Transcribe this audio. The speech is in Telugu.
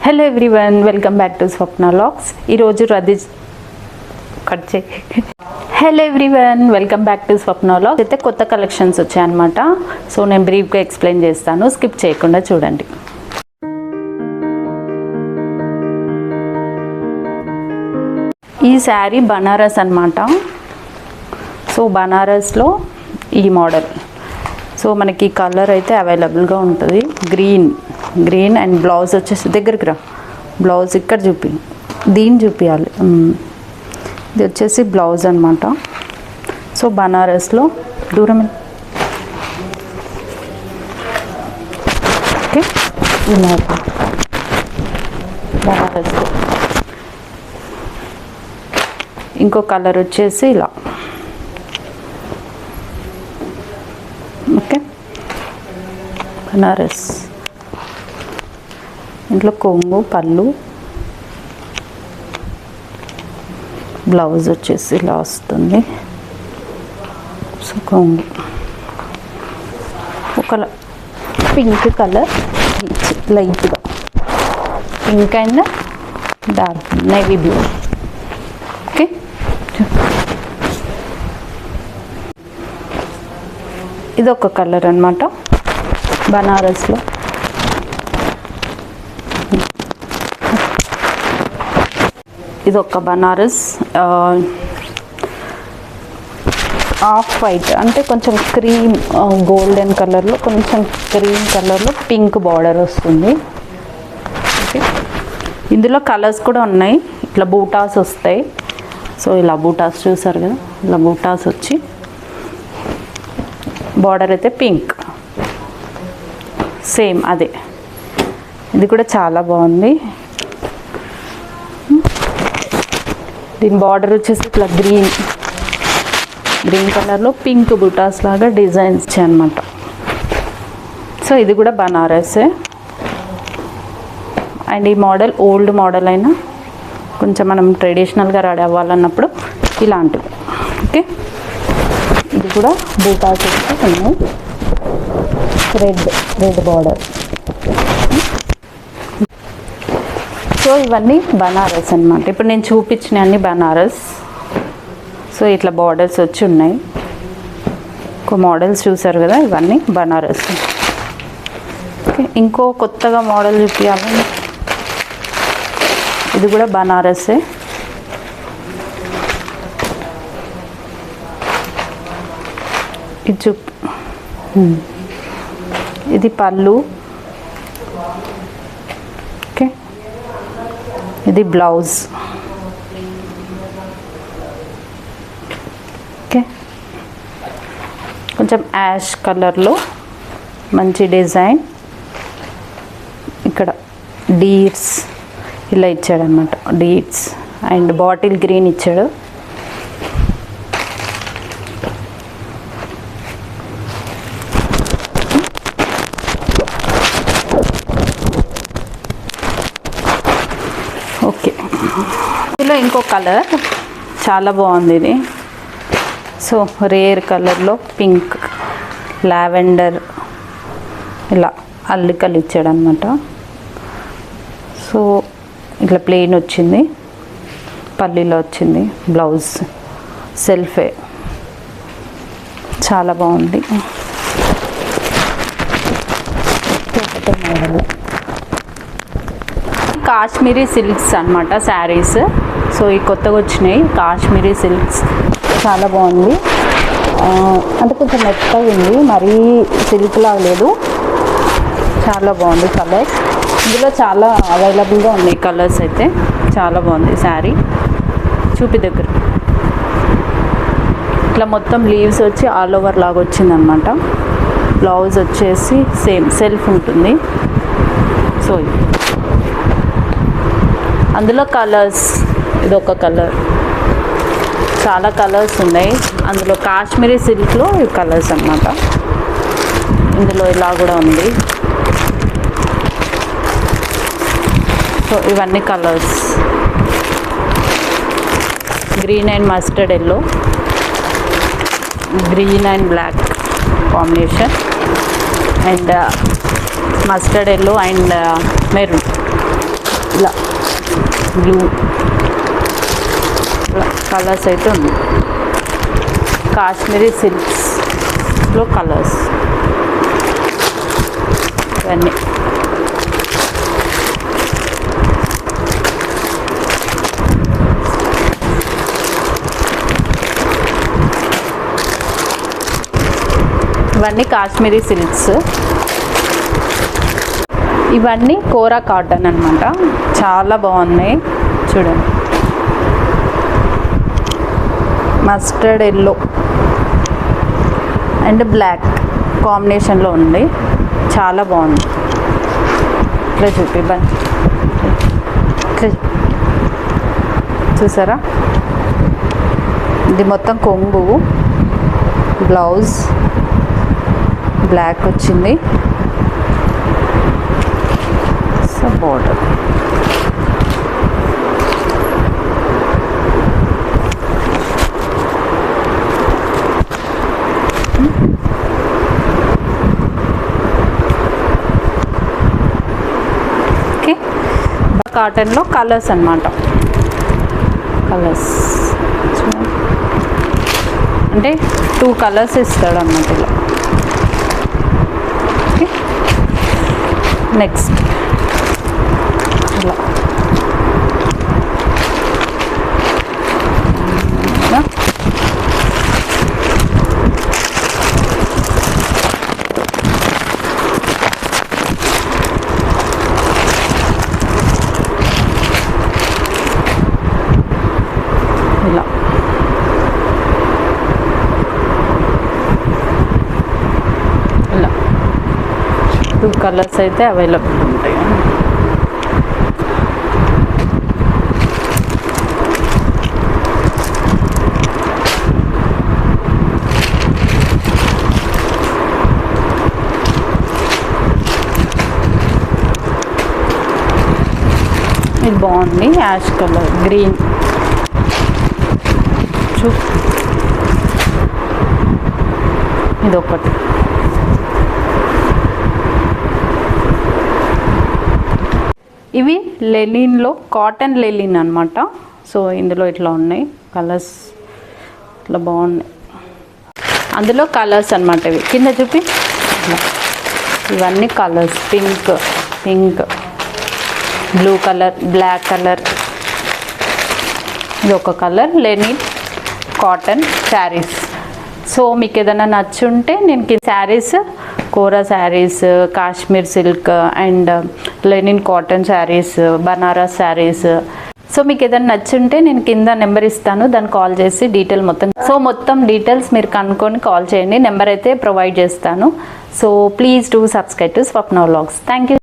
Hello everyone, welcome back to Swapna vlogs. ఈరోజు hello everyone, welcome back to Swapna vlogs. అయితే కొత్త కలెక్షన్స్ వచ్చాయన్నమాట. సో నేను బ్రీఫ్గా ఎక్స్ప్లెయిన్ చేస్తాను, స్కిప్ చేయకుండా చూడండి. ఈ శారీ బనారస్ అన్నమాట. సో బనారస్లో ఈ మోడల్. సో మనకి కలర్ అయితే అవైలబుల్గా ఉంటుంది. గ్రీన్ అండ్ బ్లౌజ్ వచ్చేసి దగ్గరికి రా, బ్లౌజ్ ఇక్కడ దీన్ని చూపించాలి. ఇది వచ్చేసి బ్లౌజ్ అనమాట. సో బనారస్లో దూరం ఓకే, ఇలా బనారస్లో ఇంకో కలర్ వచ్చేసి ఇలా. ఓకే, బనారస్ ఇంట్లో కొంగు, పళ్ళు, బ్లౌజ్ వచ్చేసి ఇలా వస్తుంది. సో కొంగు ఒక పింక్ కలర్, లైట్గా pink and dark navy blue. Okay, ఇది ఒక కలర్ అన్నమాట బనారస్లో. ఇది ఒక బనారస్ ఆఫ్ వైట్, అంటే కొంచెం క్రీమ్ గోల్డెన్ కలర్లో, కొంచెం క్రీమ్ కలర్లో పింక్ బార్డర్ వస్తుంది. ఓకే, ఇందులో కలర్స్ కూడా ఉన్నాయి. ఇట్లా బూటాస్ వస్తాయి. సో ఇలా బూటాస్ చూసారు కదా, ఇలా బూటాస్ వచ్చి బార్డర్ అయితే పింక్, సేమ్ అదే. ఇది కూడా చాలా బాగుంది. దీని బార్డర్ వచ్చేసి ఇట్లా గ్రీన్ కలర్లో పింక్ బుటాస్ లాగా డిజైన్స్ ఇచ్చాయన్నమాట. సో ఇది కూడా బనారసే. అండ్ ఈ మోడల్ ఓల్డ్ మోడల్ అయినా కొంచెం మనం ట్రెడిషనల్గా రెడీ అవ్వాలన్నప్పుడు ఇలాంటివి. ఓకే, ఇది కూడా బూటాస్ వచ్చి ఉన్నాయి, రెడ్ బార్డర్. సో ఇవన్నీ బనారస్ అన్నమాట. ఇప్పుడు నేను చూపించిన అన్ని బనారస్. సో ఇట్లా బార్డర్స్ వచ్చి ఉన్నాయి. ఇంకో మోడల్స్ చూసారు కదా, ఇవన్నీ బనారస్. ఓకే, ఇంకో కొత్తగా మోడల్ చూపించాలి. ఇది కూడా బనారసే. ఇది ఇది పళ్ళు. ఓకే, ఇది బ్లౌజ్. ఓకే, కొంచెం యాష్ కలర్లో మంచి డిజైన్. ఇక్కడ డీట్స్ ఇలా ఇచ్చాడు అనమాట, డీట్స్ అండ్ బాటిల్ గ్రీన్ ఇచ్చాడు. ఓకే, ఇందులో ఇంకో కలర్ చాలా బాగుంది ఇది. సో రేర్ కలర్లో పింక్, లావెండర్ ఇలా అల్లికలు ఇచ్చాడు అనమాట. సో ఇట్లా ప్లెయిన్ వచ్చింది, పల్లీలో వచ్చింది, బ్లౌజ్ సెల్ఫే. చాలా బాగుంది. మోడల్ కాశ్మీరీ సిల్క్స్ అనమాట శారీస్. సో ఈ కొత్తగా వచ్చినాయి కాశ్మీరీ సిల్క్స్, చాలా బాగుంది. అంటే కొంచెం మెత్తగా ఉంది, మరీ సిల్క్లా లేదు. చాలా బాగుంది కలర్స్. ఇందులో చాలా అవైలబుల్గా ఉన్నాయి కలర్స్ అయితే. చాలా బాగుంది శారీ. చూపి దగ్గర ఇట్లా మొత్తం లీవ్స్ వచ్చి ఆల్ ఓవర్ లాగా వచ్చిందనమాట. బ్లౌజ్ వచ్చేసి సేమ్ సెల్ఫ్ ఉంటుంది. సో అందులో కలర్స్, ఇది ఒక కలర్, చాలా కలర్స్ ఉన్నాయి అందులో. కాశ్మీరీ సిల్క్లో ఈ కలర్స్ అన్నమాట. ఇందులో ఇలా కూడా ఉంది. సో ఇవన్నీ colours, green and mustard yellow, green and black combination, and mustard yellow and maroon. ఇలా బ్లూ కలర్స్ అయితే ఉంది. కాశ్మీరీ సిల్క్స్లో కలర్స్ ఇవన్నీ. ఇవన్నీ కాశ్మీరీ సిల్క్స్. ఇవన్నీ కోరా కాటన్ అన్నమాట. చాలా బాగున్నాయి చూడండి. మస్టర్డ్ ఎల్లో అండ్ బ్లాక్ కాంబినేషన్లో ఉంది. చాలా బాగుంది. ఇట్లా చూపివ్వండి. ఇట్లా చూసారా, ఇది మొత్తం కొంగు, బ్లౌజ్ బ్లాక్ వచ్చింది, సో బోర్డర్. ఓకే, కాటన్లో కలర్స్ అన్నమాట. కలర్స్ అంటే 2 కలర్స్ ఇస్తాడు అన్నమాట ఇలా. ఓకే, నెక్స్ట్ ఇలా ఇలా ఇలా 2 కలర్స్ అయితే అవైలబుల్ ఉంటాయి. ఇది బాగుంది, యాష్ కలర్, గ్రీన్. ఇదొకటి. ఇవి లెనిన్లో, కాటన్ లెనిన్ అనమాట. సో ఇందులో ఇట్లా ఉన్నాయి కలర్స్, ఇట్లా బాగున్నాయి. అందులో కలర్స్ అనమాట ఇవి. కింద చూపి. ఇవన్నీ colours, pink, blue colour, black colour. ఇది ఒక colour. Linen cotton saris. So మీకు ఏదైనా నచ్చుంటే నేను saris, Kora saris, Kashmir silk and linen cotton saris, Banaras saris. So మీకు ఏదైనా నచ్చుంటే నేను కింద నెంబర్ ఇస్తాను, దాన్ని కాల్ చేసి డీటెయిల్ మొత్తం. సో మొత్తం డీటెయిల్స్ మీరు కనుక్కొని కాల్ చేయండి. నెంబర్ అయితే ప్రొవైడ్ చేస్తాను. So please do subscribe to Swapna vlogs. Thank you.